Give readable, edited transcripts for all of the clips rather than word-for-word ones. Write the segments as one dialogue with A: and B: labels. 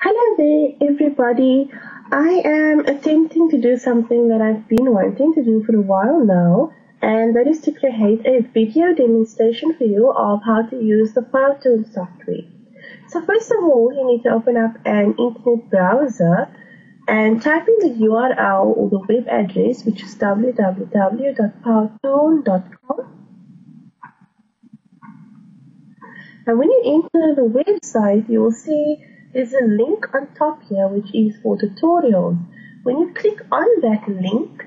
A: Hello there, everybody. I am attempting to do something that I've been wanting to do for a while now, and that is to create a video demonstration for you of how to use the PowToon software. So first of all, you need to open up an internet browser and type in the URL or the web address, which is www.powtoon.com. And when you enter the website, you will see there's a link on top here which is for tutorials. When you click on that link,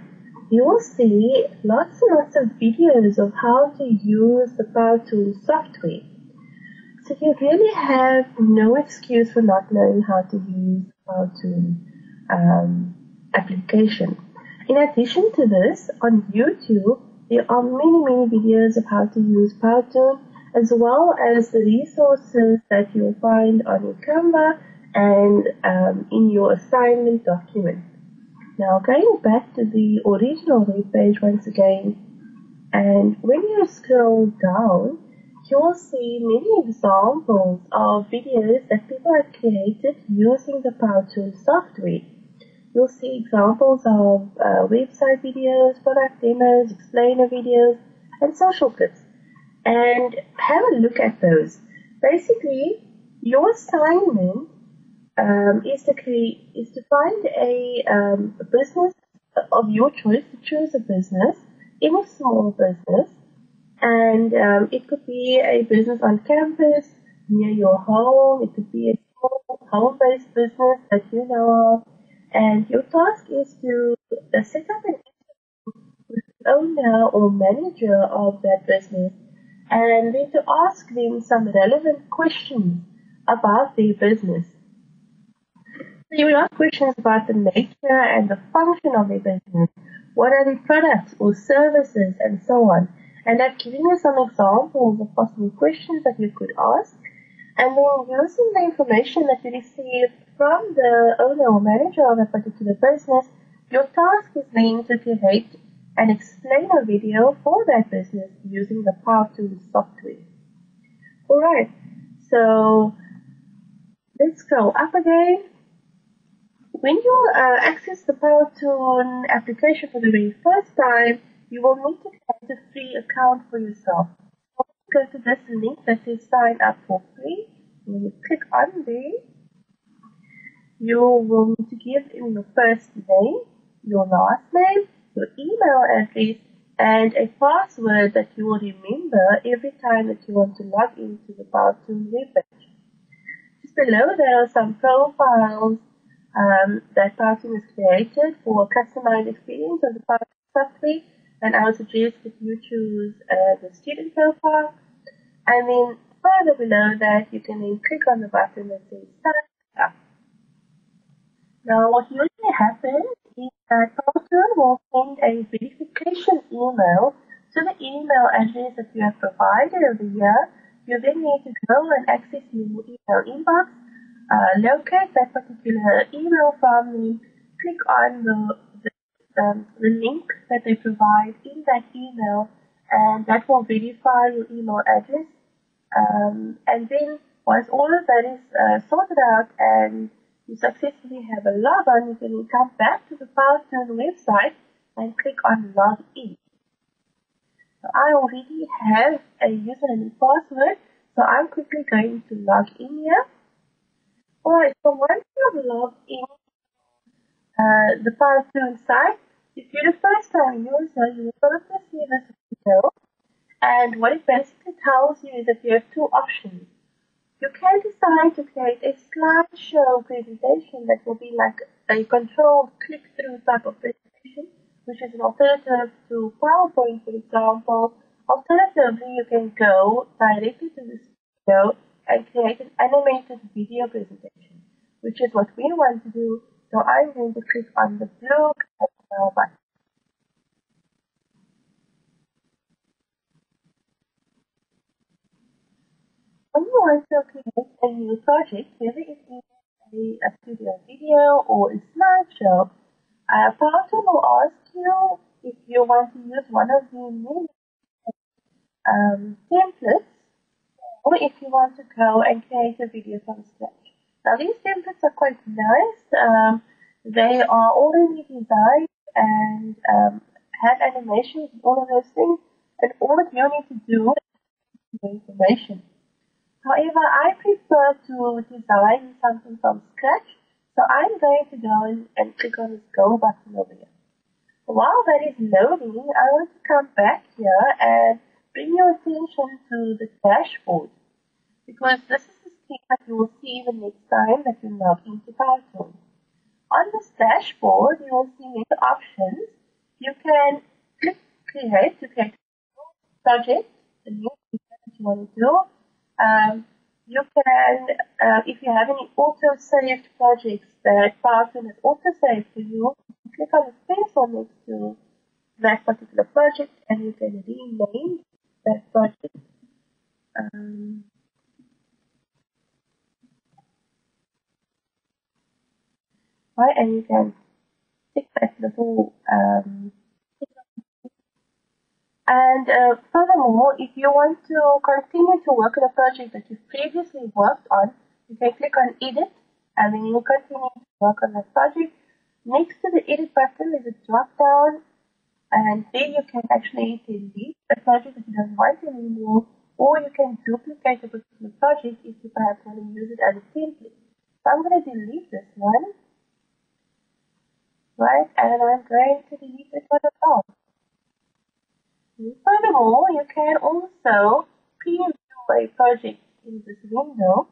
A: you will see lots and lots of videos of how to use the PowToon software. So you really have no excuse for not knowing how to use PowToon application. In addition to this, on YouTube, there are many videos of how to use PowToon, as well as the resources that you'll find on your Canva and in your assignment document. Now, going back to the original web page once again, and when you scroll down, you'll see many examples of videos that people have created using the PowToon software. You'll see examples of website videos, product demos, explainer videos, and social clips. And have a look at those. Basically, your assignment is to find a business of your choice, to choose a business, any small business, and it could be a business on campus, near your home, it could be a small home-based business that you know of, and your task is to set up an interview with the owner or manager of that business, and then to ask them some relevant questions about their business. So you will ask questions about the nature and the function of their business, what are their products or services, and so on. And I've given you some examples of possible questions that you could ask, and then using the information that you receive from the owner or manager of a particular business, your task is then to create and explain a video for that business using the PowToon software. Alright, so let's go up again. When you access the PowToon application for the very first time, you will need to create a free account for yourself. So go to this link that says sign up for free. When you click on there, you will need to give in your first name, your last name, your email address, and a password that you will remember every time that you want to log into the PowToon webpage. Just below there are some profiles that PowToon has created for a customized experience of the PowToon software, and I would suggest that you choose the student profile, and then further below that you can then click on the button that says sign up. Now what usually happens is that PowToon will send a verification email to the email address that you have provided over here. You then need to go and access your email inbox, locate that particular email from them, click on the link that they provide in that email, and that will verify your email address. And then once all of that is sorted out and you successfully have a login, you can come back to the PowToon website and click on log in. So I already have a username and password, so I'm quickly going to log in here. Alright, so once you've logged in the PowToon site, if you're the first time user, you will probably see this window, and what it basically tells you is that you have two options. You can decide to create a slideshow presentation that will be like a controlled click-through type of presentation, which is an alternative to PowerPoint, for example. Alternatively, you can go directly to this video and create an animated video presentation, which is what we want to do. So I'm going to click on the blue cancel button. When you want to create a new project, whether it is a studio video or a slideshow, PowToon will ask you if you want to use one of the many templates, or if you want to go and create a video from scratch. Now these templates are quite nice. They are already designed and have animations and all of those things. And all that you need to do is the information. However, I prefer to design something from scratch. So I'm going to go in and click on this go button over here. While that is loading, I want to come back here and bring your attention to the dashboard, because this is the screen that you will see the next time that you log into PowToon. On this dashboard, you will see many options. You can click create to create a project, a new project that you want to do. You can, if you have any auto-saved projects that PowToon has auto-saved for you, click on the pencil next to that particular project and you can rename that project. Right, and you can tick that little furthermore, if you want to continue to work on a project that you've previously worked on, you can click on edit and then you'll continue to work on that project. Next to the edit button is a drop down, and there you can actually delete a project that you don't want anymore, or you can duplicate a particular project if you perhaps want to use it as a template. So I'm going to delete this one, right, and I'm going to delete this one as well. Furthermore, you can also preview a project in this window.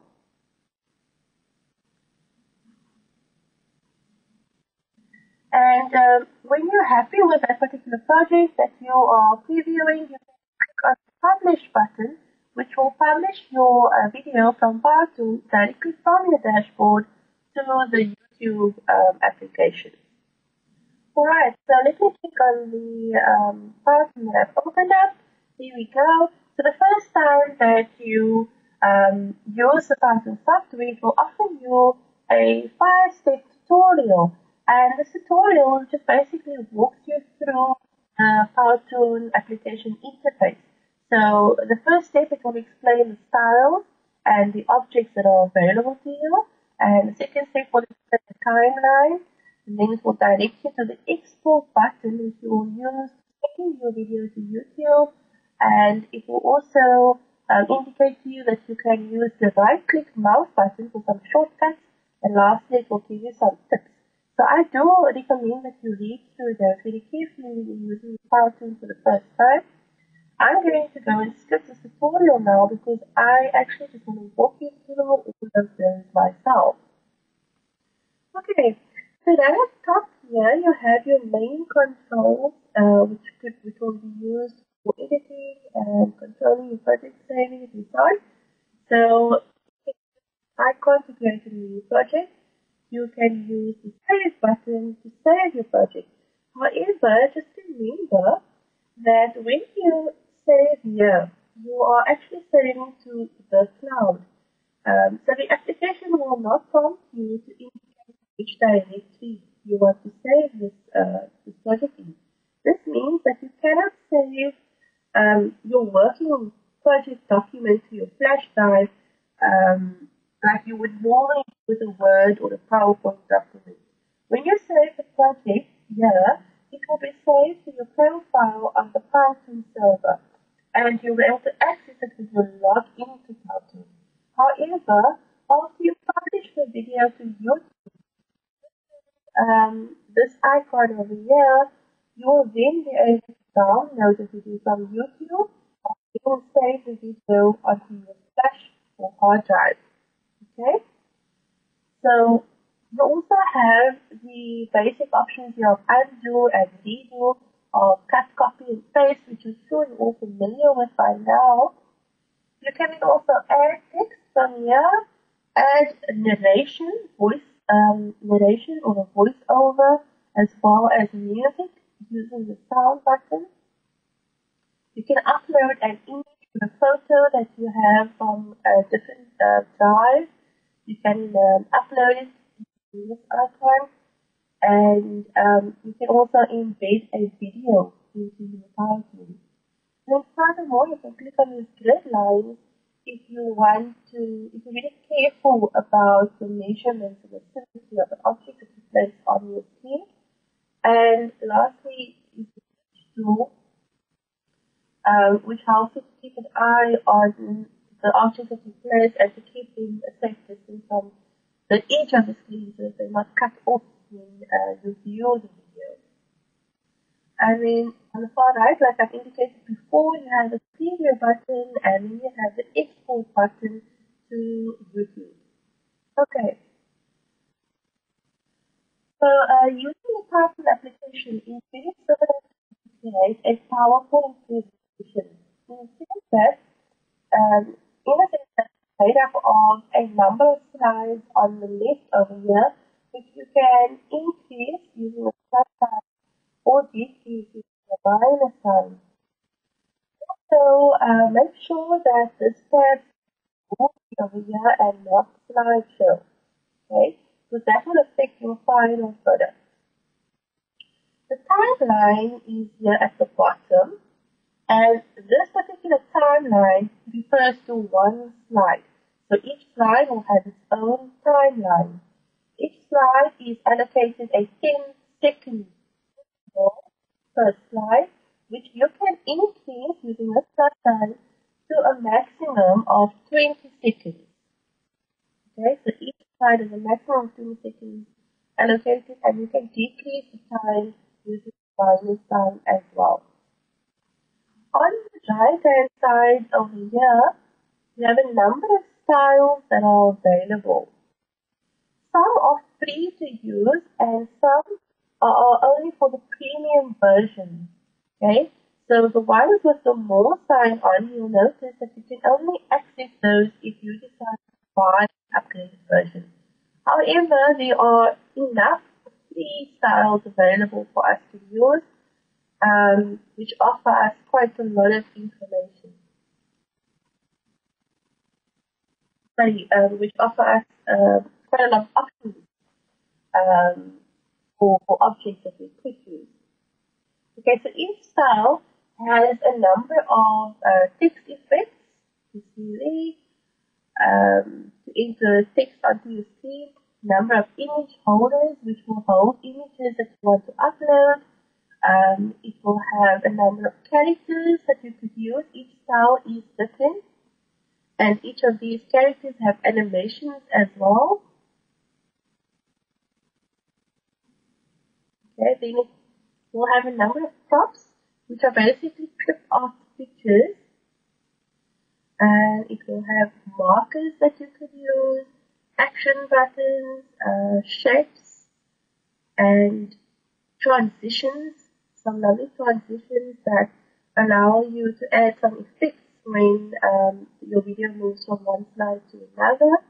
A: And when you're happy with that particular project that you are previewing, you can click on the Publish button, which will publish your video from PowToon directly from your dashboard to the YouTube application. Alright, so let me click on the PowToon that I've opened up. Here we go. So the first time that you use the PowToon software, it will offer you a 5-step tutorial. And this tutorial just basically walks you through the PowToon application interface. So the first step, it will explain the styles and the objects that are available to you. And the second step will explain the timeline. And then it will direct you to the export button, which you will use to send your video to YouTube. And it will also indicate to you that you can use the right-click mouse button for some shortcuts. And lastly, it will give you some tips. So I do recommend that you read through those very carefully when you're using PowToon for the first time. I'm going to go and skip this tutorial now because I actually just want to walk you through all of those myself. Okay, so down at the top here you have your main controls, which will be used for editing and controlling your project, saving it and so on. So icon to create a new project. You can use the Save button to save your project. However, just remember that when you save here, you are actually saving to the cloud. So the application will not prompt you to indicate which directory you want to save this project in. This means that you cannot save your working project document to your flash drive like you would normally with a Word or a PowerPoint document. When you save the project here, it will be saved to your profile on the PowToon server, and you'll be able to access it when you log into PowToon. However, after you publish the video to YouTube, this icon over here, you will then be able to download the video from YouTube and you will save the video onto your flash or hard drive. Okay, so you also have the basic options here of undo and redo, of cut, copy, and paste, which I'm sure you're all familiar with by now. You can also add text from here, add narration, voice narration or a voiceover, as well as music using the sound button. You can upload an image or a photo that you have from a different drive. You can upload it to this icon, and you can also embed a video into your PowerPoint. Then furthermore, you can click on these grid lines if you want to, if you really careful about the measurements and the vicinity of the object that you place on your screen. And lastly, is the tool, which helps you to keep an eye on the objects that you place and to keep them a safe distance from the edge of the screen so that they're not cut off when you view the video. And then on the far right, like I've indicated before, you have the preview button and then you have the export button to YouTube. Okay. So using the PowToon application is very similar to create a PowerPoint presentation. In a sense that, it's made up of a number of slides on the left over here, which you can increase using a plus sign or decrease using a minus sign. So make sure that this tab will be over here and not slideshow. Okay, so that will affect your final product. The timeline is here at the bottom, and this particular timeline refers to one slide. So each slide will have its own timeline. Each slide is allocated a 10-second interval per slide, which you can increase using this plus sign to a maximum of 20 seconds. Okay, so each slide is a maximum of 20 seconds allocated, and you can decrease the time using the minus sign as well. On the right hand side over here, you have a number of styles that are available. Some are free to use and some are only for the premium version. Okay, so the ones with the more sign on, you'll notice that you can only access those if you decide to buy the upgraded version. However, there are enough free styles available for us to use, which offer us quite a lot of information. Which offer us quite a lot of options for objects that we could use. Okay, so each style has a number of text effects. You see there, to enter text onto your screen, number of image holders which will hold images that you want to upload. It will have a number of characters that you could use. Each style is different, and each of these characters have animations as well. Okay, then it will have a number of props, which are basically clip art pictures, and it will have markers that you could use, action buttons, shapes, and transitions, some lovely transitions that allow you to add some effects when your video moves from one slide to another.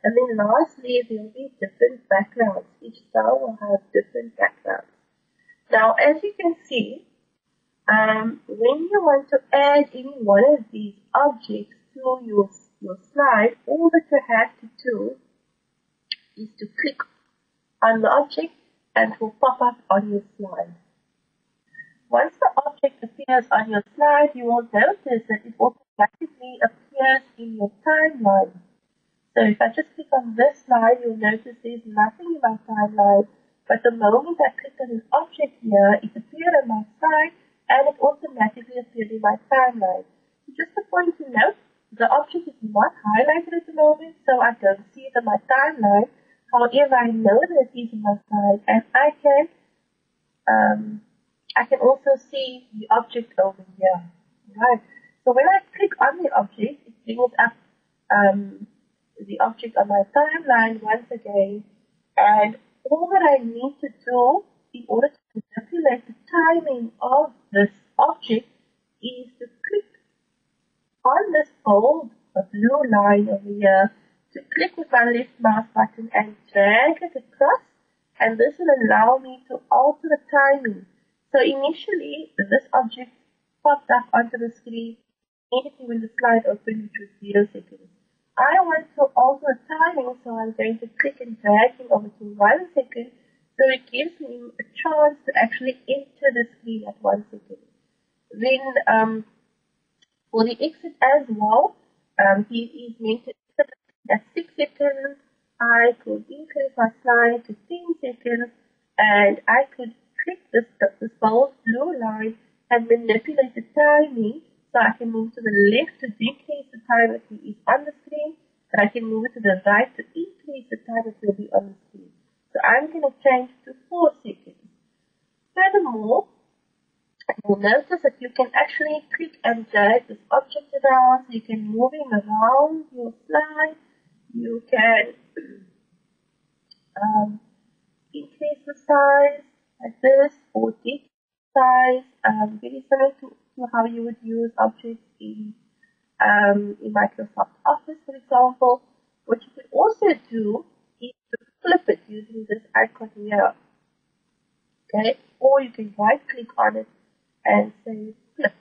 A: And then lastly, there will be different backgrounds. Each style will have different backgrounds. Now, as you can see, when you want to add any one of these objects to your slide, all that you have to do is to click on the object and it will pop up on your slide. Once the object appears on your slide, you will notice that it automatically appears in your timeline. So if I just click on this slide, you'll notice there's nothing in my timeline, but the moment I click on this object here, it appeared on my slide and it automatically appeared in my timeline. So just a point to note, the object is not highlighted at the moment, so I don't see it on my timeline. However, I know that it is on my slide, and I can also see the object over here. Right. So when I click on the object, it brings up the object on my timeline once again, and all that I need to do in order to manipulate the timing of this object is to click on this bold blue line over here, to click with my left mouse button and drag it across, and this will allow me to alter the timing. So initially, this object popped up onto the screen immediately when the slide opened, which was 0 seconds. I want to alter the timing, so I'm going to click and drag him over to 1 second, so it gives him a chance to actually enter the screen at 1 second. Then, for the exit as well, he is meant to exit at I could increase my slide to 10 seconds, and I could click this bold blue line and manipulate the timing so I can move to the left to decrease the time that he is on the screen, and I can move it to the right to increase the time that he'll be on the screen. So I'm going to change to 4 seconds. Furthermore, you'll notice that you can actually click and drag this object around, so you can move him around your slide. You can increase the size like this or decrease the size, very similar to how you would use objects in Microsoft Office, for example. What you can also do is to flip it using this icon here. Okay, or you can right click on it and say flip,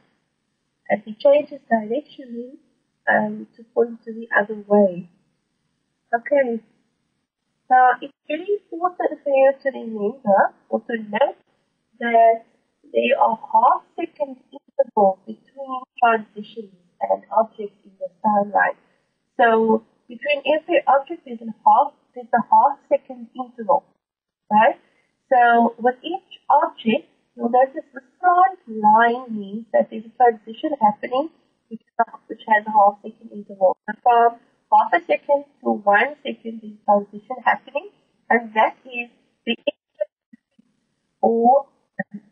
A: and he changes direction to point to the other way. Okay, now it's very important for you to remember or to note that there are half-second intervals between transitions and objects in the timeline. So between every object there's a half-second interval, right? So with each object, you'll notice the slant line means that there's a transition happening, which has a half-second interval. So from half a second to 1 second is transition happening, and that is the exit, or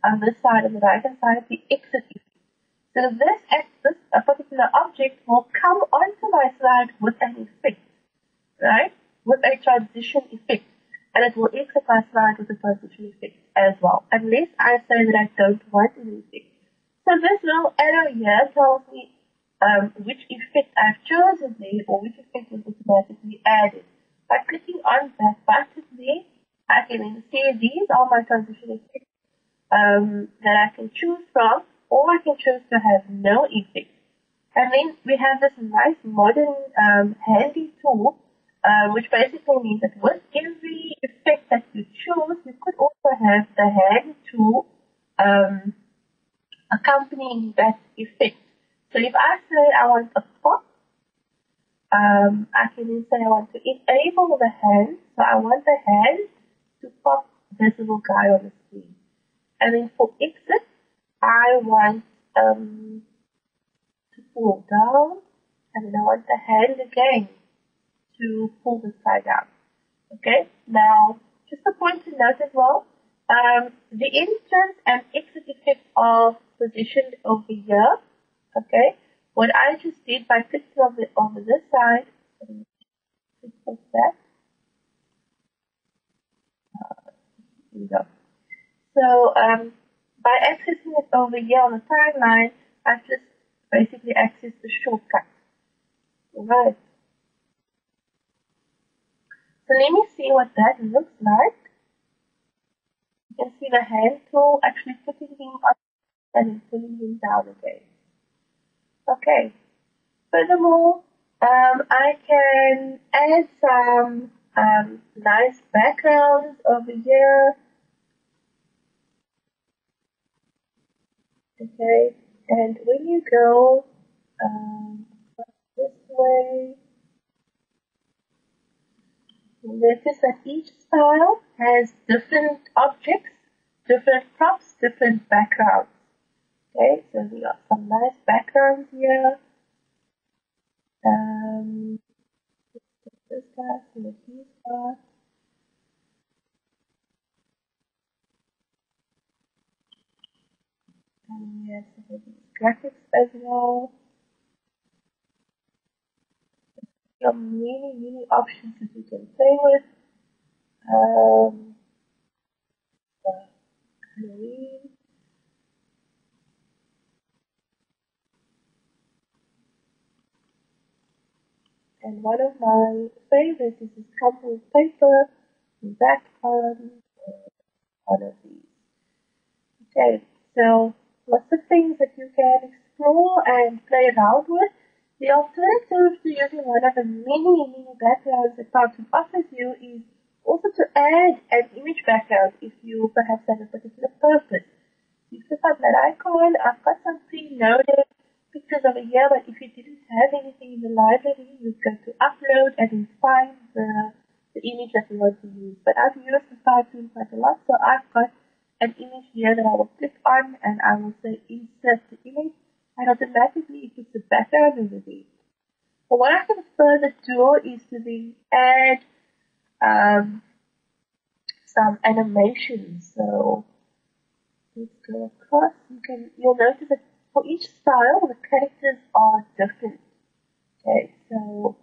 A: on this side, on the right hand side, the exit effect. So this particular object will come onto my slide with an effect, right? With a transition effect. And it will exit my slide with a transition effect as well, unless I say that I don't want an effect. So this little arrow here tells me which effect I've chosen there, or which effect was automatically added. By clicking on that button there, I can then see these are my transition effects that I can choose from, or I can choose to have no effect. And then we have this nice modern handy tool, which basically means that with every effect that you choose, you could also have the hand tool accompanying that effect. So if I say I want a pop, I can then say I want to enable the hand. So I want the hand to pop this little guy on the screen. And then for exit, I want to pull down, and then I want the hand again to pull this guy down. Okay, now just a point to note as well, the entrance and exit effect are positioned over here. Okay, what I just did by clicking over this side, click that. Here we go. So by accessing it over here on the timeline, I've just basically accessed the shortcut. Alright. So let me see what that looks like. You can see the hand tool actually putting him up and then pulling him down again. Okay. Furthermore, I can add some nice backgrounds over here. Okay, and when you go this way, you'll notice that each style has different objects, different props, different backgrounds. Okay, so we got some nice backgrounds here. This guy, see what he's got. And we have some of these graphics as well. There are many options that you can play with. Halloween. And one of my favorites is this crumpled paper, that one of these. Okay, so lots of things that you can explore and play around with. The alternative to using one of the many backgrounds that PowToon offers you is also to add an image background if you perhaps have a particular purpose. You click on that icon. I've got some preloaded pictures over here, but if you didn't have anything in the library, you go to upload and then find the image that we want to use. But I've used the PowToon quite a lot, so I've got an image here that I will click on and I will say insert the image, and automatically it puts the background over there. But what I can further do is to then add some animations. So let's go across. You'll notice that for each style the characters are different. Okay, so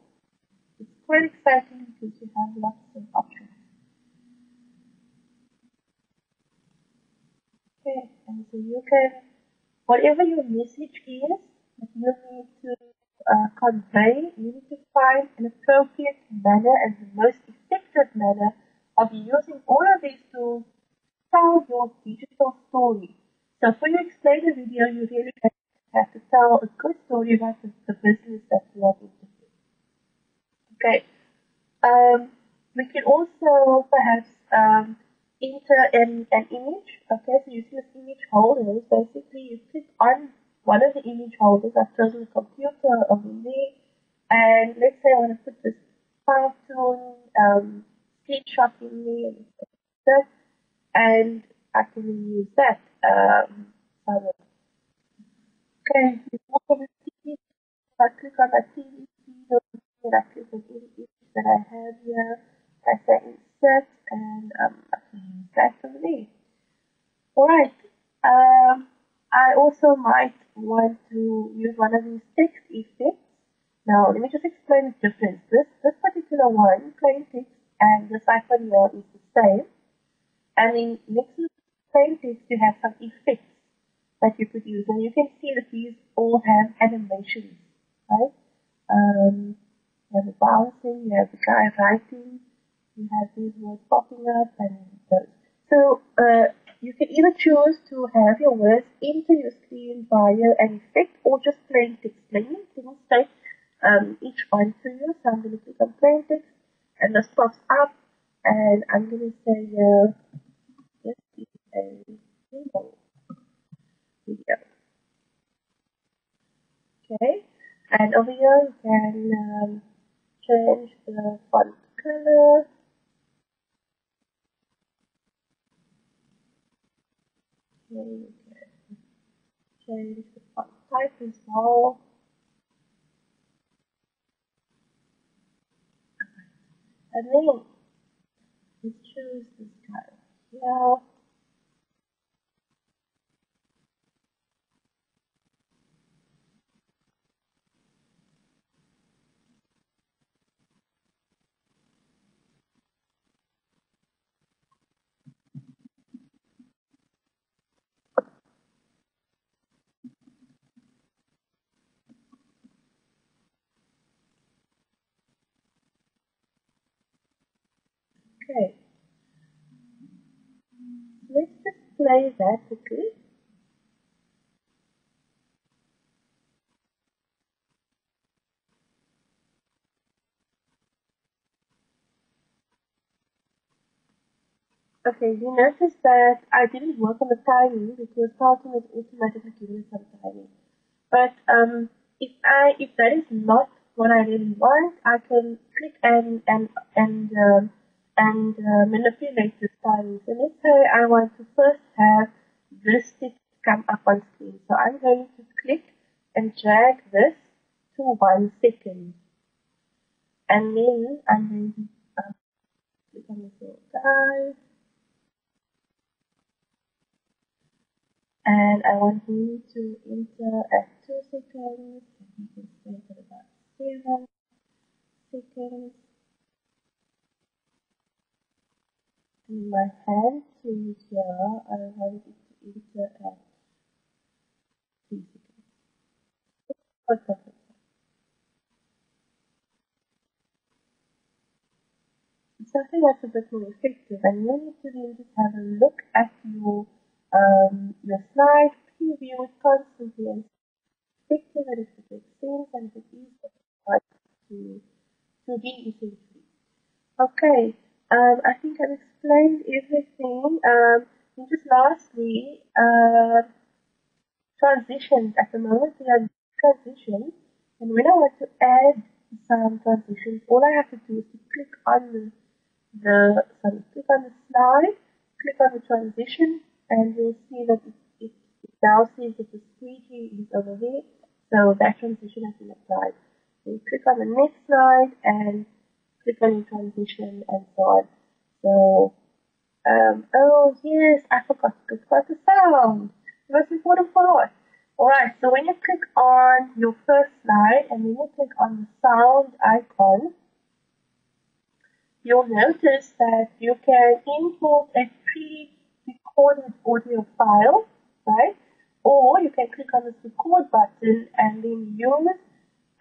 A: it's quite exciting because you have lots of options. Okay, and so you can, whatever your message is that you need to convey, you need to find an appropriate manner and the most effective manner of using all of these tools to tell your digital story. So for your explainer video, you really have to tell a good story about the business that you are interested in. Okay. We can also perhaps enter an image. Okay, so you see this image holders. Basically, you click on one of the image holders. I've chosen a computer over there, and let's say I want to put this PowToon screenshot in there, and I can use that. Okay, before the TV, I click on the TV feed, and I click on any image that I have here. I say insert, and I can use that over there. Alright, I also might want to use one of these text effects. Now, let me just explain the difference. This particular one, plain text, and this icon here is the same. And then next to plain text, you have some effects that you could use. And you can see that these all have animations, right? You have the bouncing, you have the guy writing, you have these words popping up, and those. So, you can either choose to have your words enter your screen via an effect or just plain text. Let me demonstrate each one to you. So I'm going to click on plain text, and this pops up, and I'm going to say, this is a video. Okay, and over here you can change the font color. Okay, you can change the font type as well. And then let's choose this guy here. Okay, let's just play that quickly. Okay, you notice that I didn't work on the timing because PowToon has automatically given it some timing. But if that is not what I really want, I can click and manipulate this timing. So let's say I want to first have this text come up on screen. So I'm going to click and drag this to 1 second, and then I'm going to click on this little guy. And I want him to enter at 2 seconds, and he can stay for about 7 seconds. And my hand to here, I want it to enter at 3 seconds. Okay. Something that's a bit more effective, and you need to then just have a look at your slide, preview it constantly, and effective, and if it makes sense, and if it is to be essentially. Okay, I think I've explained everything. And just lastly, transitions. At the moment, we are transitions, and when I want to add some transitions, all I have to do is to click on click on the slide, click on the transition, and you'll see that it now says that the squeegee is over there, so that transition has been applied. So you click on the next slide and click on the transition and so on. So, oh yes, I forgot to put the sound. The most important part. Alright, so when you click on your first slide and then you click on the sound icon, you'll notice that you can import a pre-recorded audio file, right? Or you can click on this record button and then use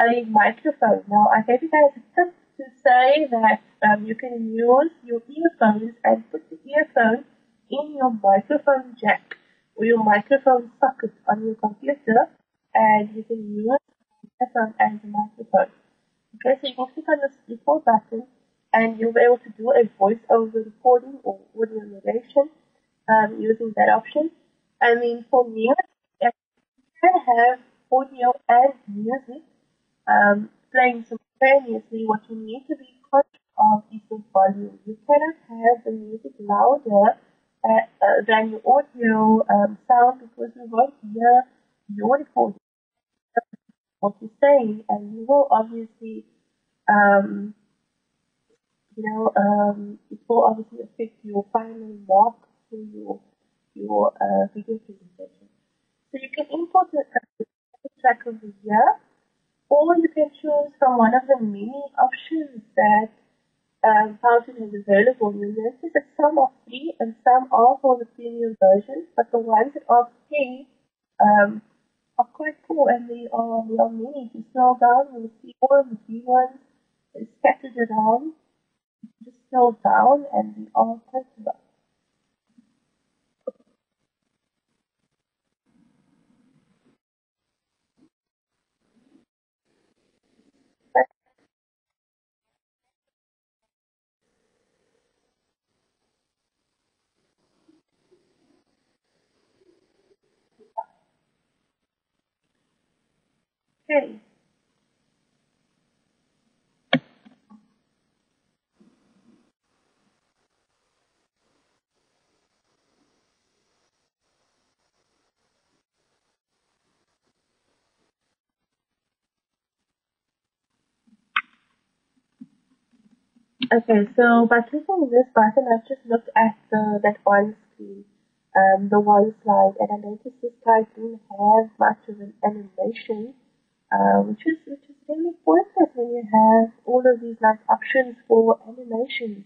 A: a microphone. Now, I gave you guys a tip to say that you can use your earphones and put the earphone in your microphone jack or your microphone socket on your computer, and you can use the earphone as a microphone. Okay, so you can click on this record button and you'll be able to do a voice-over recording or audio narration using that option. And then for music, you can have audio and music playing simultaneously. What you need to be conscious of is the volume. You cannot have the music louder than your audio sound because we won't hear your recording, what you're saying, and you will obviously um, it will obviously affect your final mark for your video presentation. So you can import the track over here, or you can choose from one of the many options that PowToon has available. You notice that some are free and some are for the premium version, but the ones that are free are quite cool, and there are many. If you scroll down, you'll see all of the free ones scattered around. Just scroll down and we all quite a lot. Okay. Okay, so by clicking this button, I've just looked at that one screen, the one slide, and I noticed this slide didn't have much of an animation, which is really pointless when you have all of these nice options for animations.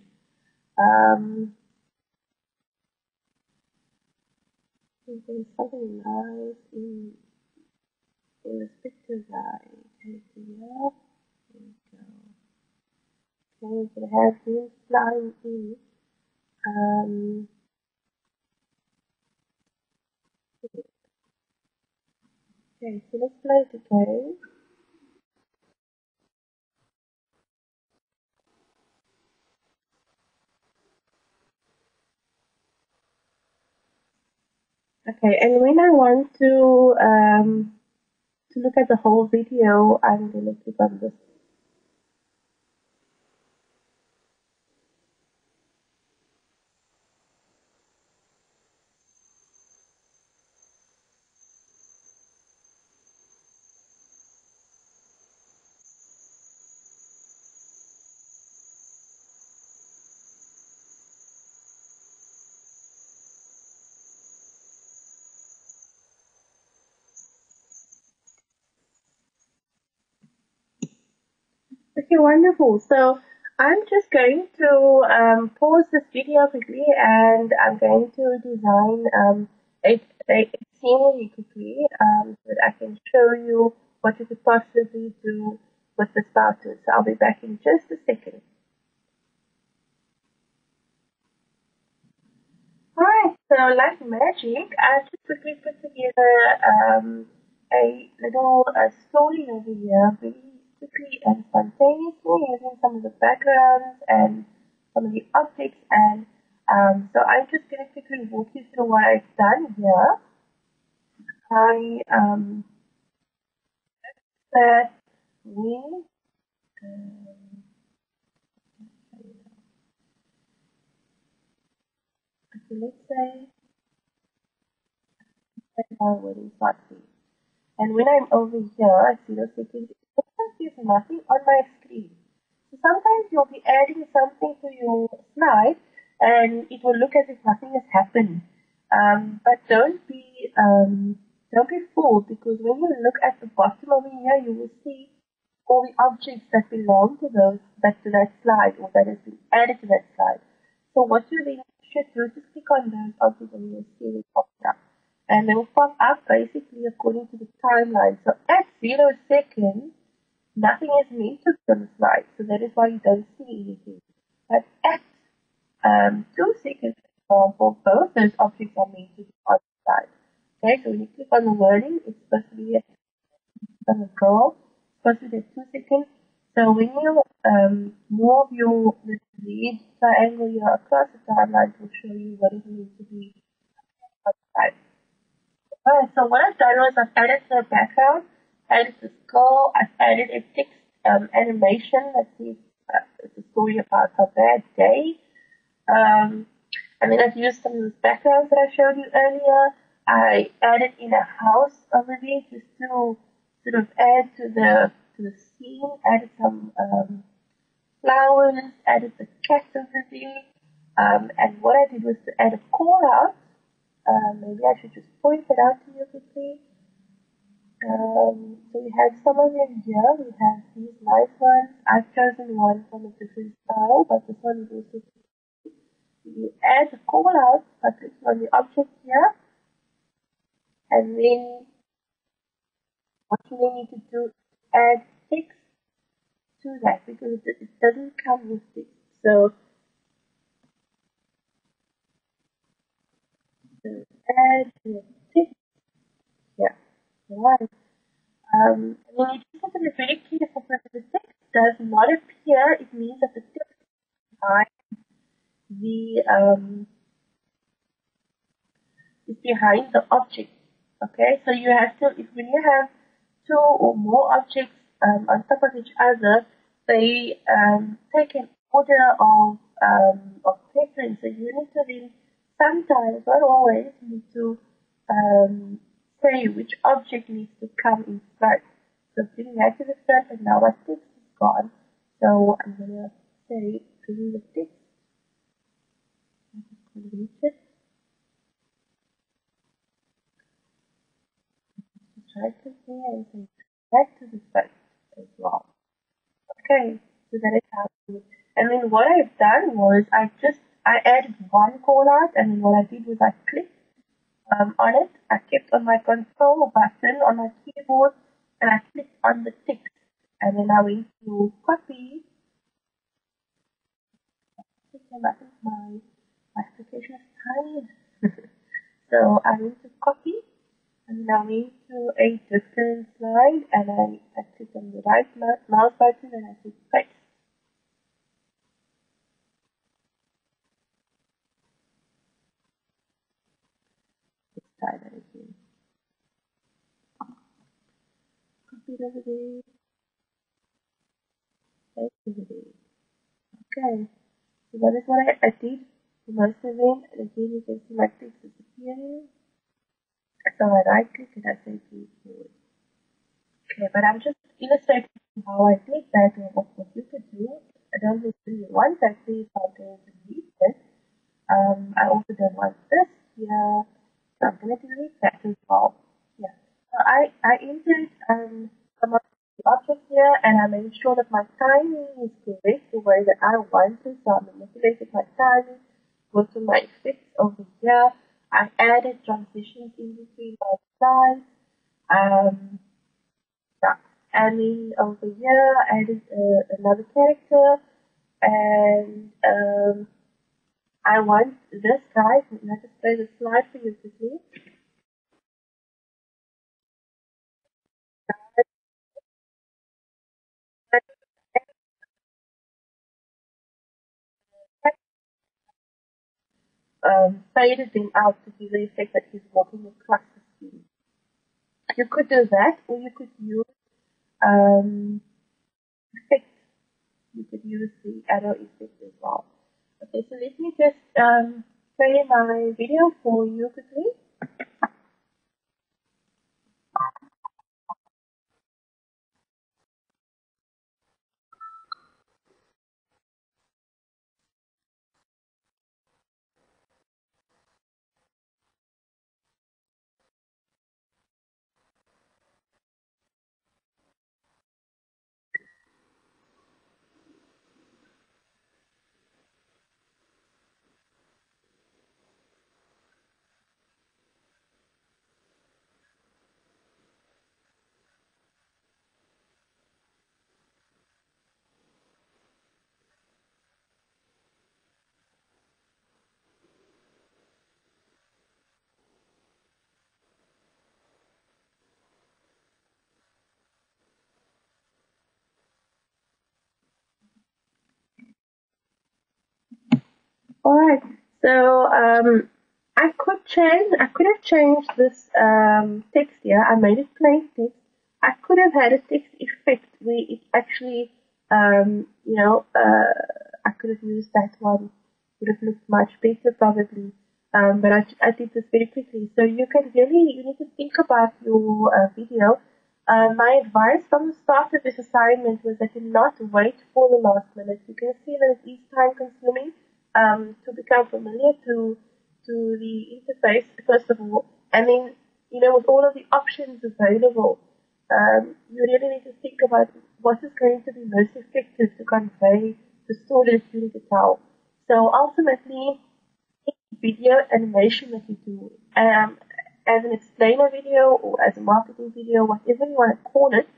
A: Um, there's something nice in this picture guide. Okay, here we go. Okay, we have him flying in. Um, okay, so let's play it again. Okay, and when I want to look at the whole video, I'm gonna click on this. Okay, wonderful. So I'm just going to pause this video quickly, and I'm going to design a scenery quickly so that I can show you what you could possibly do with this PowToon. So I'll be back in just a second. Alright, so like magic, I just quickly put together a little story over here, really quickly and spontaneously, using some of the backgrounds and some of the objects. And so I'm just going to quickly walk you through what I've done here. I that we um, So let's say my wording start page. And when I'm over here at 0 seconds, it looks like there's nothing on my screen. So sometimes you'll be adding something to your slide and it will look as if nothing has happened. But don't be fooled, because when you look at the bottom over here, you will see all the objects that belong to that slide, or that has been added to that slide. So what you then should do is just click on those objects and you'll see it pop up. And they will pop up basically according to the timeline. So at 0 seconds, nothing is meant to be on the slide. So that is why you don't see anything. But at 2 seconds, for example, both those objects are meant to be on the slide. Okay, so when you click on the wording, it's supposed to be on the goal, it's supposed to be at 2 seconds. So when you move your the red triangle here across the timeline, it will show you what is meant to be on the slide. Alright, so what I've done was I've added the background, added the skull, I've added a text animation that says it's a story about a bad day. And then I've used some of those backgrounds that I showed you earlier. I added in a house over there just to sort of add to the scene, added some flowers, added the cat over there. And what I did was to add a call out. Maybe I should just point it out to you quickly. So we have some of them here. We have these nice ones. I've chosen one from a different style, but this one is also. You add a call out by clicking on the object here, and then what you then need to do is add text to that, because it doesn't come with text. So add the text here. Right. And then you just have to be very careful, because if the text does not appear, it means that the text is behind the object. Okay, so you have to, if when you have two or more objects on top of each other, they take an order of preference. So you need to then sometimes, not always, need to say which object needs to come in front. So bring that to the front, and now my text is gone. So I'm gonna say bring the text. Right to here and say back to the front as well. Okay, so that is how to do it. And then what I've done was I added one call out, and then what I did was I clicked on it. I kept on my control button on my keyboard, and I clicked on the text, and then I went to copy. I think my application is tired. So I went to copy, and now into a different slide, and I click on the right mouse button and I click paste. Let's try that again. Copy it over there, paste over there. Okay, so that is what I did for most of them, and again you can see my text disappearing. So I right click and I say keyboard. Okay, but I'm just illustrating how I did that and what you could do. I don't necessarily want that page, I'm going to delete it. I also don't want this here, so I'm going to delete that as well. Yeah, so I entered some of the objects here, and I made sure that my timing is correct the way that I want it. So I manipulated my timing, go to my effects over here. I added transitions in between my slides. Yeah. And then over here, I added another character, and I want this guy. Let us play the slide for you quickly. Faded him out to give the effect that he's walking across the screen. You could do that, or you could use effect. You could use the arrow effect as well. Okay, so let me just play my video for you quickly. Alright, so I could have changed this text here. I made it plain text. I could have had a text effect where it actually, I could have used that one. Would have looked much better probably. But I did this very quickly. So you need to think about your video. My advice from the start of this assignment was that you not wait for the last minute. You can see that it is time consuming to become familiar to the interface first of all, and then with all of the options available, you really need to think about what is going to be most effective to convey the story that you need to tell. So ultimately, video animation that you do, as an explainer video or as a marketing video, whatever you want to call it,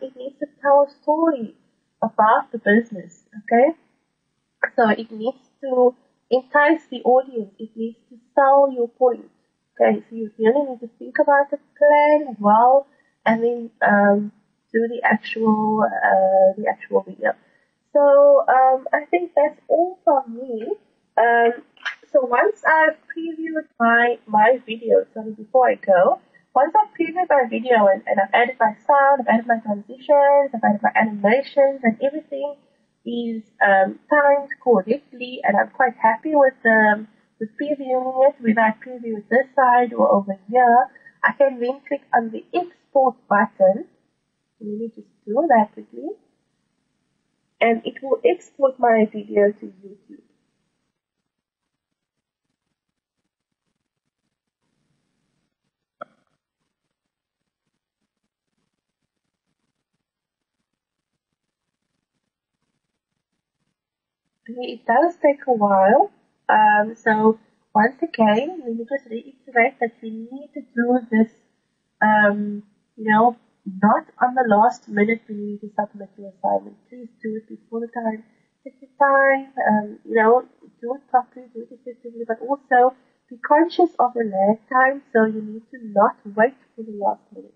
A: it needs to tell a story about the business. Okay, so it needs to entice the audience. It needs to sell your point. Okay, so you really need to think about the plan well, and then do the actual video. So I think that's all from me. Um, so once I've previewed my video, sorry, before I go, once I've previewed my video and I've added my sound, I've added my transitions, I've added my animations, and everything is timed correctly, and I'm quite happy with previewing it, whether I preview it this side or over here. I can then click on the export button. Let me just do that quickly, and it will export my video to YouTube. Okay, it does take a while. So once again, let me just reiterate that you need to do this, um, you know, not on the last minute when you need to submit your assignment. Please do it before the time. Take your time, do it properly, do it effectively, but also be conscious of the lag time, so you need to not wait for the last minute.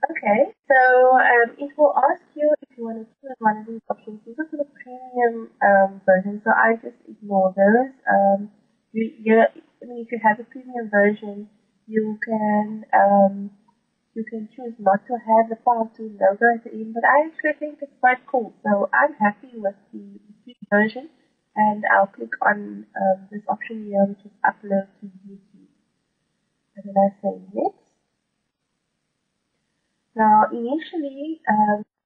A: Okay, so it will ask you if you want to choose one of these options. These are for the premium version, so I just ignore those. If you have a premium version, you can you can choose not to have the PowToon logo at the end, but I actually think it's quite cool. So I'm happy with the free version, and I'll click on this option here, which is upload to YouTube. And then I say next. Now, initially,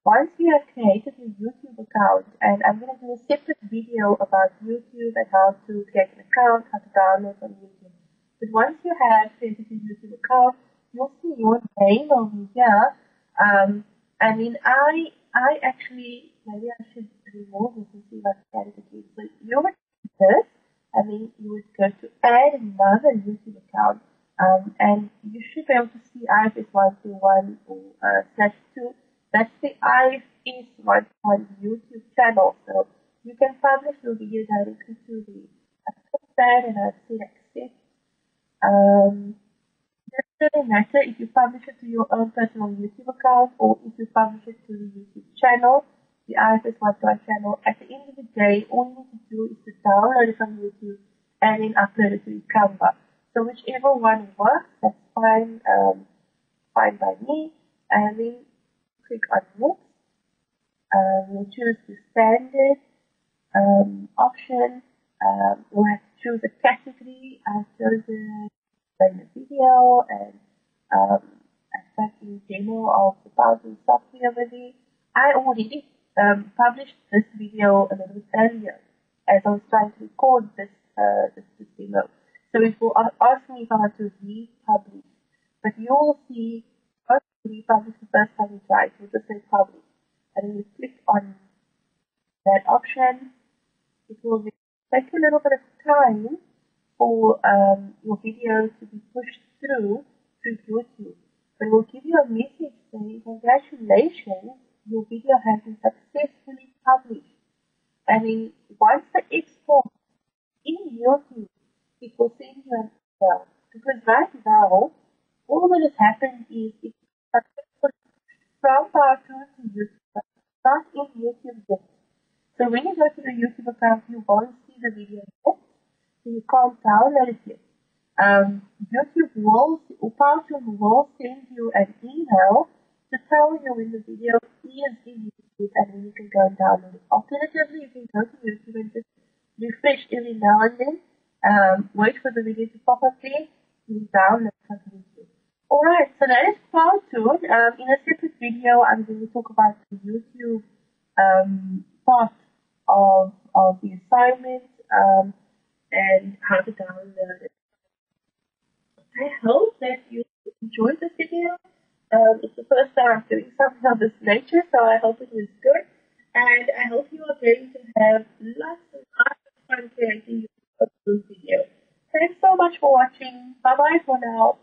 A: once you have created your YouTube account, and I'm going to do a separate video about YouTube and how to create an account, how to download on YouTube. But once you have created your YouTube account, you'll see your name over here. And then I actually, maybe I should remove this and see if I can add it again. So you would do this, and then you would go to add another YouTube account. And you should be able to see IFS131 or /2. That's the IFS131 YouTube channel. So you can publish your video directly to the pad, and I've said accept. It doesn't really matter if you publish it to your own personal YouTube account or if you publish it to the YouTube channel, the IFS131 channel. At the end of the day, all you need to do is to download it from YouTube and then upload it to your Canva. So whichever one works, that's fine, fine by me. And then click on next. We'll choose the standard option. We'll have to choose a category published this video a little bit earlier as I was trying to record this demo. So it will ask me if I want to republish. But you will see, once you republish the first time you try, it will just say publish. And then you click on that option. It will take a little bit of time for your video to be pushed through YouTube. But it will give you a message saying, congratulations, your video has been successfully published. And then once the export in YouTube, it will send you an email. Because right now, all that has happened is it's successfully from PowToon to YouTube, not in YouTube yet. So when you go to the YouTube account, you won't see the video yet, so you can't download it yet. YouTube will, or PowToon will send you an email to tell you when the video is in YouTube and then you can go and download it. Alternatively, you can go to YouTube and just refresh every now and then, wait for the video to pop up there, and download it from YouTube. Alright, so that is PowToon. In a separate video, I'm going to talk about the YouTube part of the assignment and how to download it. I hope that you enjoyed this video. It's the first time I'm doing something of this nature, so I hope it was good. And I hope you are going to have lots and lots of fun creating your video. Thanks so much for watching. Bye bye for now.